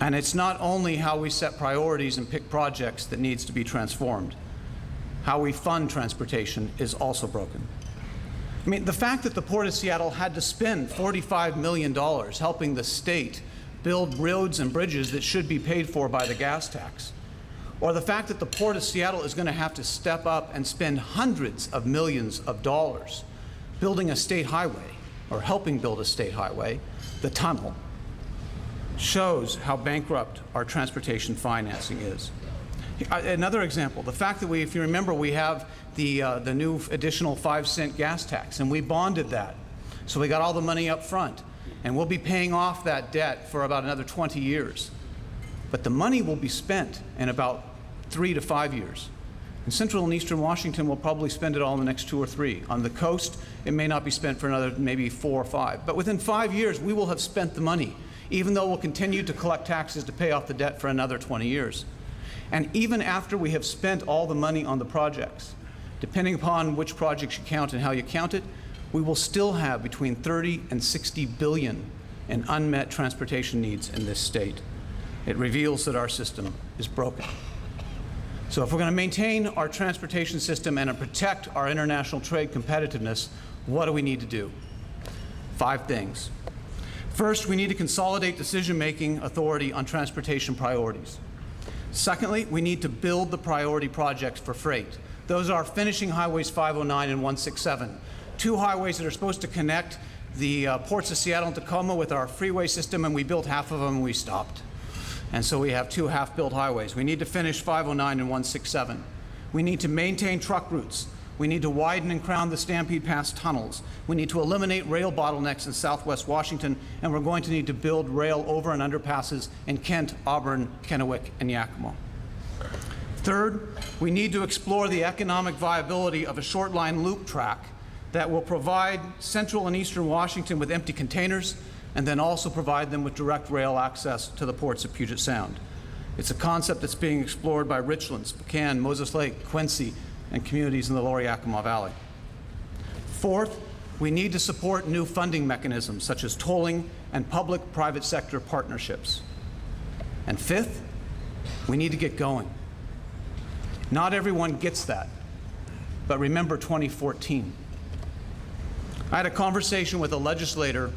And it's not only how we set priorities and pick projects that needs to be transformed. How we fund transportation is also broken. I mean, the fact that the Port of Seattle had to spend $45 million helping the state build roads and bridges that should be paid for by the gas tax, or the fact that the Port of Seattle is going to have to step up and spend hundreds of millions of dollars building a state highway, or helping build a state highway, the tunnel, shows how bankrupt our transportation financing is. Another example, the fact that if you remember, we have the new additional 5-cent gas tax, and we bonded that. So we got all the money up front, and we'll be paying off that debt for about another 20 years. But the money will be spent in about 3 to 5 years. In Central and Eastern Washington, we'll probably spend it all in the next 2 or 3. On the coast, it may not be spent for another maybe 4 or 5. But within 5 years, we will have spent the money, even though we'll continue to collect taxes to pay off the debt for another 20 years. And even after we have spent all the money on the projects, depending upon which projects you count and how you count it, we will still have between 30 and 60 billion in unmet transportation needs in this state. It reveals that our system is broken. So if we're going to maintain our transportation system and protect our international trade competitiveness, what do we need to do? 5 things. First, we need to consolidate decision-making authority on transportation priorities. Secondly, we need to build the priority projects for freight. Those are finishing highways 509 and 167, 2 highways that are supposed to connect the ports of Seattle and Tacoma with our freeway system, and we built half of them and we stopped. And so we have 2 half-built highways. We need to finish 509 and 167. We need to maintain truck routes. We need to widen and crown the Stampede Pass tunnels. We need to eliminate rail bottlenecks in Southwest Washington, and we're going to need to build rail over and underpasses in Kent, Auburn, Kennewick, and Yakima. Third, we need to explore the economic viability of a short line loop track that will provide Central and Eastern Washington with empty containers, and then also provide them with direct rail access to the ports of Puget Sound. It's a concept that's being explored by Richland, Spokane, Moses Lake, Quincy, and communities in the lower Yakima Valley. Fourth, we need to support new funding mechanisms such as tolling and public-private sector partnerships. And fifth, we need to get going. Not everyone gets that, but remember 2014. I had a conversation with a legislator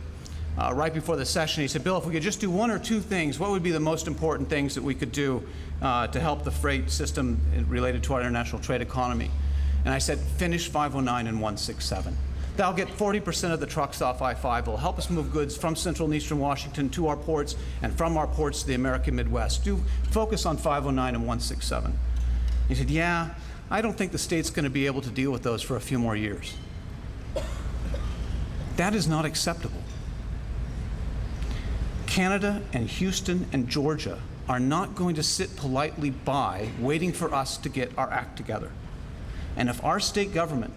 right before the session. He said, Bill, if we could just do 1 or 2 things, what would be the most important things that we could do to help the freight system related to our international trade economy? And I said, finish 509 and 167. That'll get 40% of the trucks off I-5. It'll help us move goods from Central and Eastern Washington to our ports and from our ports to the American Midwest. Do focus on 509 and 167. He said, yeah, I don't think the state's going to be able to deal with those for a few more years. That is not acceptable. Canada and Houston and Georgia are not going to sit politely by waiting for us to get our act together. And if our state government,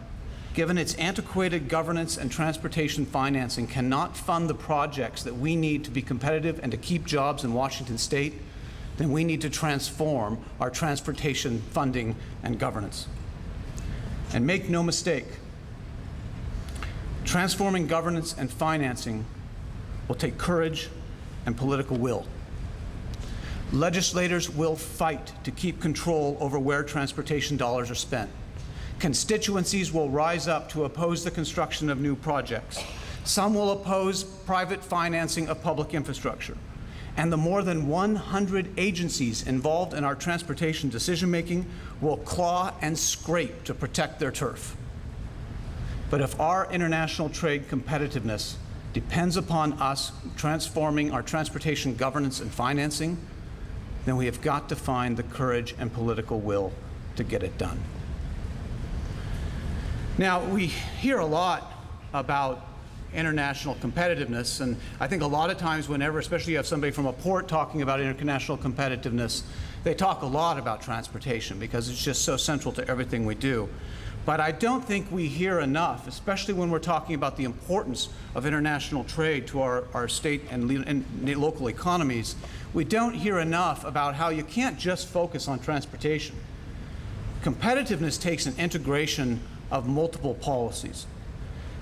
given its antiquated governance and transportation financing, cannot fund the projects that we need to be competitive and to keep jobs in Washington state, then we need to transform our transportation funding and governance. And make no mistake, transforming governance and financing will take courage and political will. Legislators will fight to keep control over where transportation dollars are spent. Constituencies will rise up to oppose the construction of new projects. Some will oppose private financing of public infrastructure. And the more than 100 agencies involved in our transportation decision-making will claw and scrape to protect their turf. But if our international trade competitiveness depends upon us transforming our transportation governance and financing, then we have got to find the courage and political will to get it done. Now, we hear a lot about international competitiveness, and I think a lot of times whenever, especially you have somebody from a port talking about international competitiveness, they talk a lot about transportation because it's just so central to everything we do. But I don't think we hear enough, especially when we're talking about the importance of international trade to our state and local economies, we don't hear enough about how you can't just focus on transportation. Competitiveness takes an integration of multiple policies.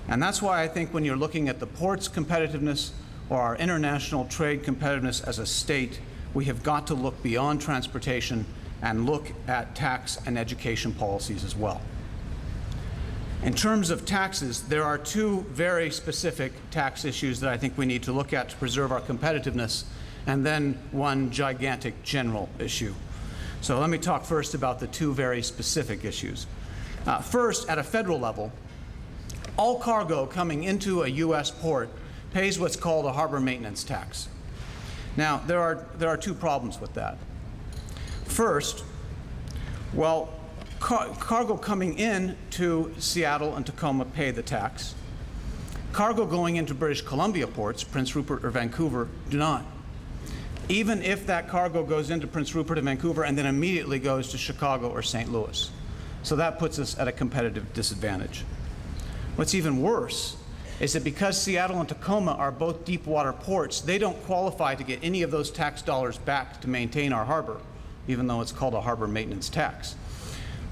And that's why I think when you're looking at the port's competitiveness or our international trade competitiveness as a state, we have got to look beyond transportation and look at tax and education policies as well. In terms of taxes, there are two very specific tax issues that I think we need to look at to preserve our competitiveness, and then one gigantic general issue. So let me talk first about the two very specific issues. First, at a federal level, all cargo coming into a U.S. port pays what's called a harbor maintenance tax. Now, there are two problems with that. First, well, cargo coming in to Seattle and Tacoma pay the tax. Cargo going into British Columbia ports, Prince Rupert or Vancouver, do not. Even if that cargo goes into Prince Rupert and Vancouver and then immediately goes to Chicago or St. Louis. So that puts us at a competitive disadvantage. What's even worse is that because Seattle and Tacoma are both deep water ports, they don't qualify to get any of those tax dollars back to maintain our harbor, even though it's called a harbor maintenance tax.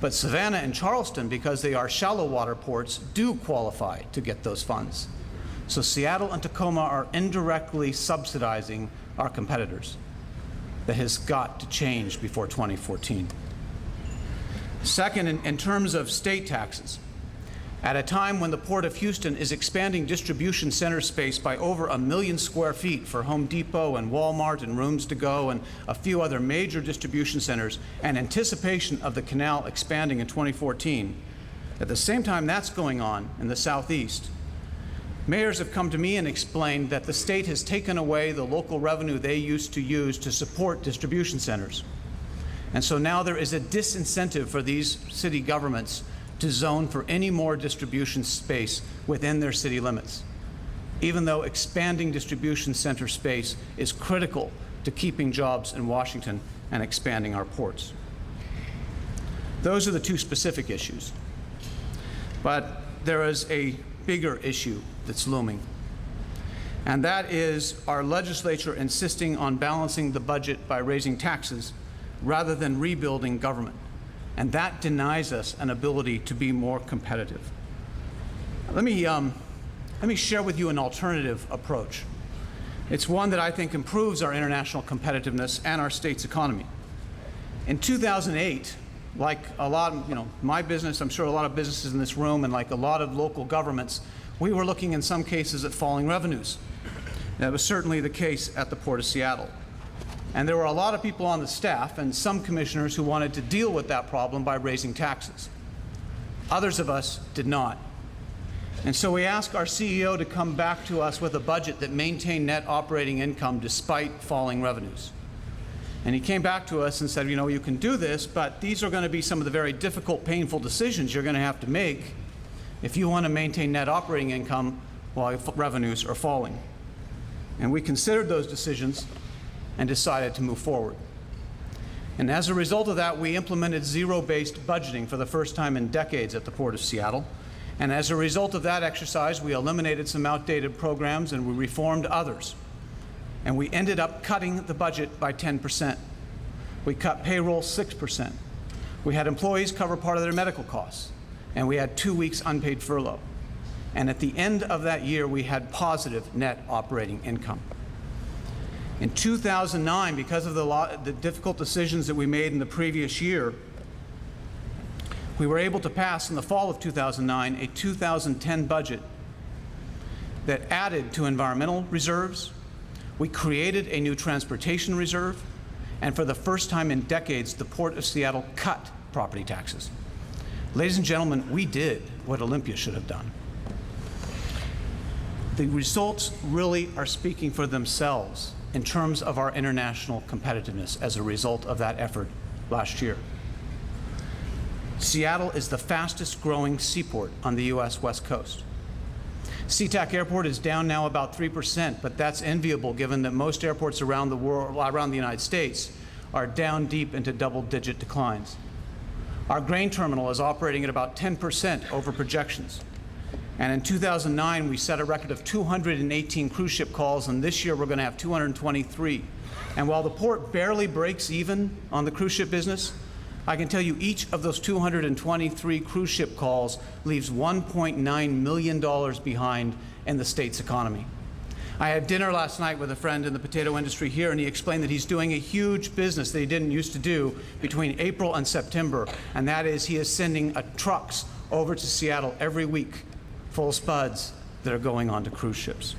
But Savannah and Charleston, because they are shallow water ports, do qualify to get those funds. So Seattle and Tacoma are indirectly subsidizing our competitors. That has got to change before 2014. Second, in terms of state taxes, at a time when the Port of Houston is expanding distribution center space by over 1 million square feet for Home Depot and Walmart and Rooms to Go and a few other major distribution centers, and anticipation of the canal expanding in 2014, at the same time that's going on in the Southeast, mayors have come to me and explained that the state has taken away the local revenue they used to use to support distribution centers. And so now there is a disincentive for these city governments to zone for any more distribution space within their city limits, even though expanding distribution center space is critical to keeping jobs in Washington and expanding our ports. Those are the two specific issues. But there is a bigger issue that's looming, and that is our legislature insisting on balancing the budget by raising taxes rather than rebuilding government. And that denies us an ability to be more competitive. Let me share with you an alternative approach. It's one that I think improves our international competitiveness and our state's economy. In 2008, like a lot of, my business, I'm sure a lot of businesses in this room, and like a lot of local governments, we were looking in some cases at falling revenues. That was certainly the case at the Port of Seattle. And there were a lot of people on the staff and some commissioners who wanted to deal with that problem by raising taxes. Others of us did not. And so we asked our CEO to come back to us with a budget that maintained net operating income despite falling revenues. And he came back to us and said, you can do this, but these are going to be some of the very difficult, painful decisions you're going to have to make if you want to maintain net operating income while revenues are falling. And we considered those decisions and decided to move forward. And as a result of that, we implemented zero-based budgeting for the first time in decades at the Port of Seattle. And as a result of that exercise, we eliminated some outdated programs and we reformed others. And we ended up cutting the budget by 10%. We cut payroll 6%. We had employees cover part of their medical costs. And we had 2 weeks unpaid furlough. And at the end of that year, we had positive net operating income. In 2009, because of the difficult decisions that we made in the previous year, we were able to pass in the fall of 2009 a 2010 budget that added to environmental reserves. We created a new transportation reserve, and for the first time in decades, the Port of Seattle cut property taxes. Ladies and gentlemen, we did what Olympia should have done. The results really are speaking for themselves in terms of our international competitiveness as a result of that effort last year. Seattle is the fastest growing seaport on the U.S. West Coast. SeaTac Airport is down now about 3%, but that's enviable given that most airports around the world, around the United States, are down deep into double-digit declines. Our grain terminal is operating at about 10% over projections. And in 2009, we set a record of 218 cruise ship calls, and this year we're going to have 223. And while the port barely breaks even on the cruise ship business, I can tell you each of those 223 cruise ship calls leaves $1.9 million behind in the state's economy. I had dinner last night with a friend in the potato industry here, and he explained that he's doing a huge business that he didn't used to do between April and September, and that is he is sending trucks over to Seattle every week, full spuds that are going on to cruise ships.